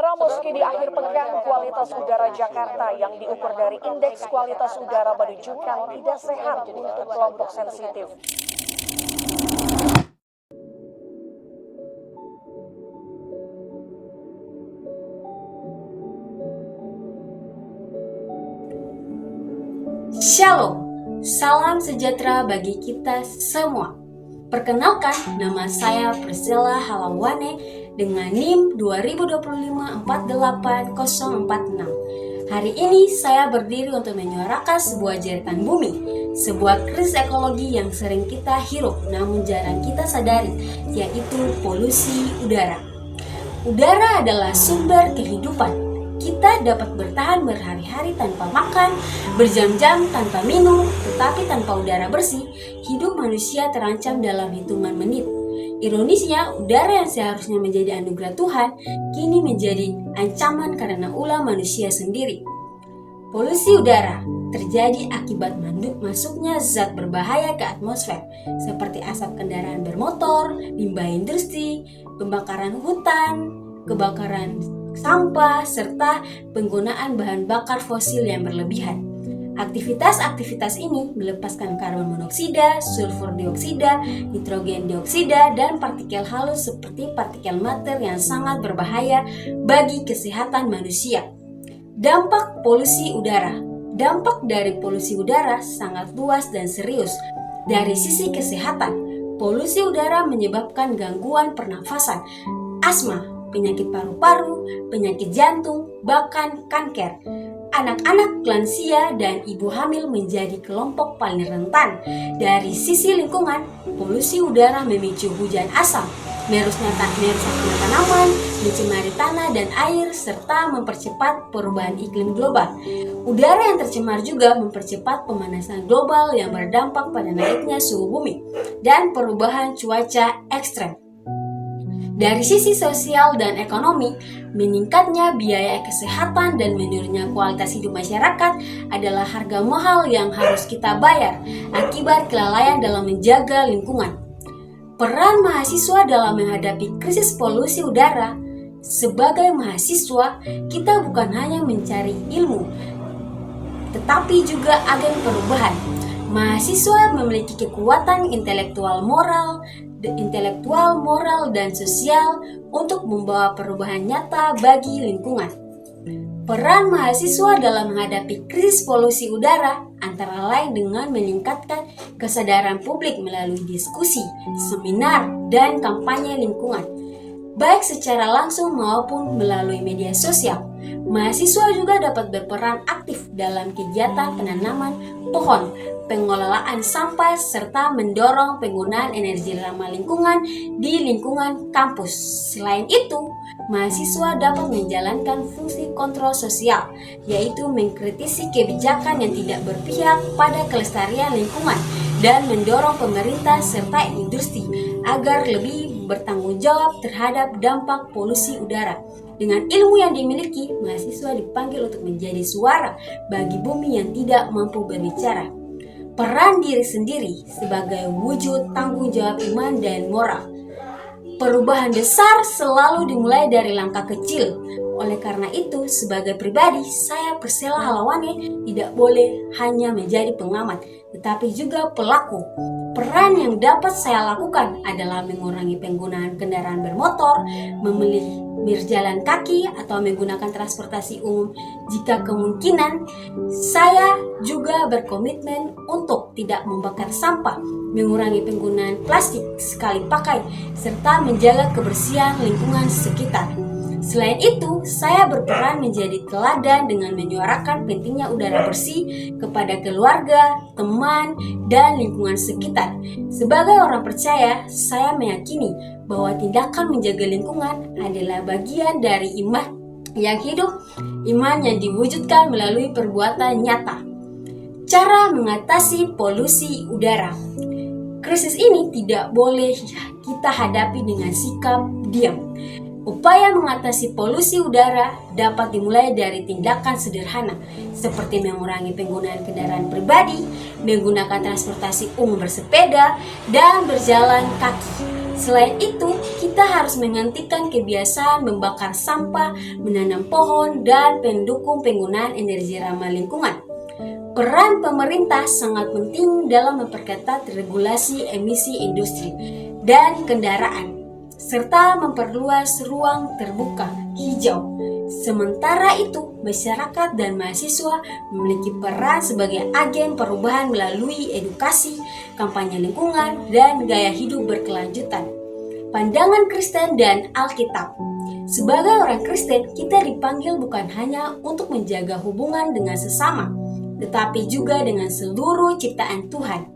Saudara, meski di akhir pekan kualitas udara Jakarta yang diukur dari indeks kualitas udara menunjukkan tidak sehat untuk kelompok sensitif. Shalom, salam sejahtera bagi kita semua. Perkenalkan, nama saya Priscilla Halawane dengan NIM 2025-48046. Hari ini saya berdiri untuk menyuarakan sebuah jeritan bumi, sebuah krisis ekologi yang sering kita hirup namun jarang kita sadari, yaitu polusi udara. Udara adalah sumber kehidupan. Kita dapat bertahan berhari-hari tanpa makan, berjam-jam tanpa minum, tetapi tanpa udara bersih, hidup manusia terancam dalam hitungan menit. Ironisnya, udara yang seharusnya menjadi anugerah Tuhan, kini menjadi ancaman karena ulah manusia sendiri. Polusi udara terjadi akibat masuknya zat berbahaya ke atmosfer, seperti asap kendaraan bermotor, limbah industri, pembakaran hutan, kebakaran sampah, serta penggunaan bahan bakar fosil yang berlebihan. Aktivitas-aktivitas ini melepaskan karbon monoksida, sulfur dioksida, nitrogen dioksida, dan partikel halus seperti partikel mater yang sangat berbahaya bagi kesehatan manusia. Dampak polusi udara. Dampak dari polusi udara sangat luas dan serius. Dari sisi kesehatan, polusi udara menyebabkan gangguan pernafasan, asma, penyakit paru-paru, penyakit jantung, bahkan kanker. Anak-anak, lansia, dan ibu hamil menjadi kelompok paling rentan. Dari sisi lingkungan, polusi udara memicu hujan asam, merusaknya tanaman, mencemari tanah dan air, serta mempercepat perubahan iklim global. Udara yang tercemar juga mempercepat pemanasan global yang berdampak pada naiknya suhu bumi dan perubahan cuaca ekstrem. Dari sisi sosial dan ekonomi, meningkatnya biaya kesehatan dan menurunnya kualitas hidup masyarakat adalah harga mahal yang harus kita bayar akibat kelalaian dalam menjaga lingkungan. Peran mahasiswa dalam menghadapi krisis polusi udara. Sebagai mahasiswa, kita bukan hanya mencari ilmu, tetapi juga agen perubahan. Mahasiswa memiliki kekuatan intelektual, moral, dan sosial untuk membawa perubahan nyata bagi lingkungan. Peran mahasiswa dalam menghadapi krisis polusi udara antara lain dengan meningkatkan kesadaran publik melalui diskusi, seminar, dan kampanye lingkungan, baik secara langsung maupun melalui media sosial. Mahasiswa juga dapat berperan aktif dalam kegiatan penanaman pohon, pengelolaan sampah, serta mendorong penggunaan energi ramah lingkungan di lingkungan kampus. Selain itu, mahasiswa dapat menjalankan fungsi kontrol sosial, yaitu mengkritisi kebijakan yang tidak berpihak pada kelestarian lingkungan dan mendorong pemerintah serta industri agar lebih bertanggung jawab terhadap dampak polusi udara. Dengan ilmu yang dimiliki, mahasiswa dipanggil untuk menjadi suara bagi bumi yang tidak mampu berbicara. Peran diri sendiri sebagai wujud tanggung jawab iman dan moral. Perubahan besar selalu dimulai dari langkah kecil. Oleh karena itu, sebagai pribadi, saya Priscilla Halawane tidak boleh hanya menjadi pengamat, tetapi juga pelaku. Peran yang dapat saya lakukan adalah mengurangi penggunaan kendaraan bermotor, memilih berjalan kaki atau menggunakan transportasi umum jika kemungkinan. Saya juga berkomitmen untuk tidak membakar sampah, mengurangi penggunaan plastik sekali pakai, serta menjaga kebersihan lingkungan sekitar. Selain itu, saya berperan menjadi teladan dengan menyuarakan pentingnya udara bersih kepada keluarga, teman, dan lingkungan sekitar. Sebagai orang percaya, saya meyakini bahwa tindakan menjaga lingkungan adalah bagian dari iman yang hidup, iman yang diwujudkan melalui perbuatan nyata. Cara mengatasi polusi udara. Krisis ini tidak boleh kita hadapi dengan sikap diam. Upaya mengatasi polusi udara dapat dimulai dari tindakan sederhana, seperti mengurangi penggunaan kendaraan pribadi, menggunakan transportasi umum bersepeda, dan berjalan kaki. Selain itu, kita harus menghentikan kebiasaan membakar sampah, menanam pohon, dan mendukung penggunaan energi ramah lingkungan. Peran pemerintah sangat penting dalam memperketat regulasi emisi industri dan kendaraan, serta memperluas ruang terbuka hijau. Sementara itu, masyarakat dan mahasiswa memiliki peran sebagai agen perubahan melalui edukasi, kampanye lingkungan, dan gaya hidup berkelanjutan. Pandangan Kristen dan Alkitab. Sebagai orang Kristen, kita dipanggil bukan hanya untuk menjaga hubungan dengan sesama, tetapi juga dengan seluruh ciptaan Tuhan.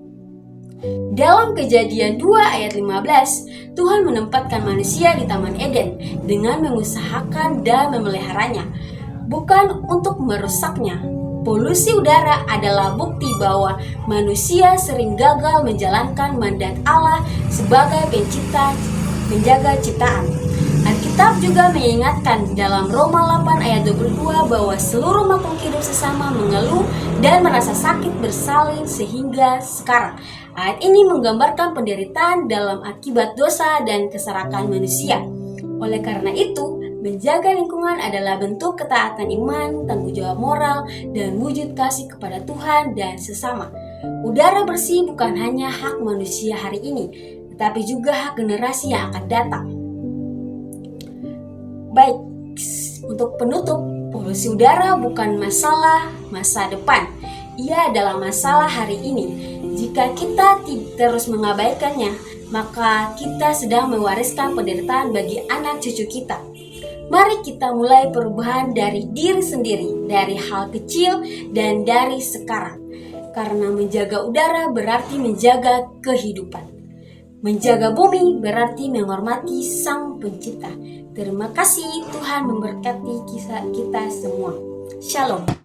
Dalam Kejadian 2 ayat 15, Tuhan menempatkan manusia di Taman Eden dengan mengusahakan dan memeliharanya, bukan untuk merusaknya. Polusi udara adalah bukti bahwa manusia sering gagal menjalankan mandat Allah sebagai pencipta menjaga ciptaan. Alkitab juga mengingatkan dalam Roma 8 ayat 22 bahwa seluruh makhluk hidup sesama mengeluh dan merasa sakit bersalin sehingga sekarang. Ayat ini menggambarkan penderitaan dalam akibat dosa dan keserakahan manusia. Oleh karena itu, menjaga lingkungan adalah bentuk ketaatan iman, tanggung jawab moral, dan wujud kasih kepada Tuhan dan sesama. Udara bersih bukan hanya hak manusia hari ini, tetapi juga hak generasi yang akan datang. Baik, untuk penutup, polusi udara bukan masalah masa depan. Ia adalah masalah hari ini. Jika kita terus mengabaikannya, maka kita sedang mewariskan penderitaan bagi anak cucu kita. Mari kita mulai perubahan dari diri sendiri, dari hal kecil dan dari sekarang. Karena menjaga udara berarti menjaga kehidupan. Menjaga bumi berarti menghormati Sang Pencipta. Terima kasih, Tuhan memberkati kita semua. Shalom.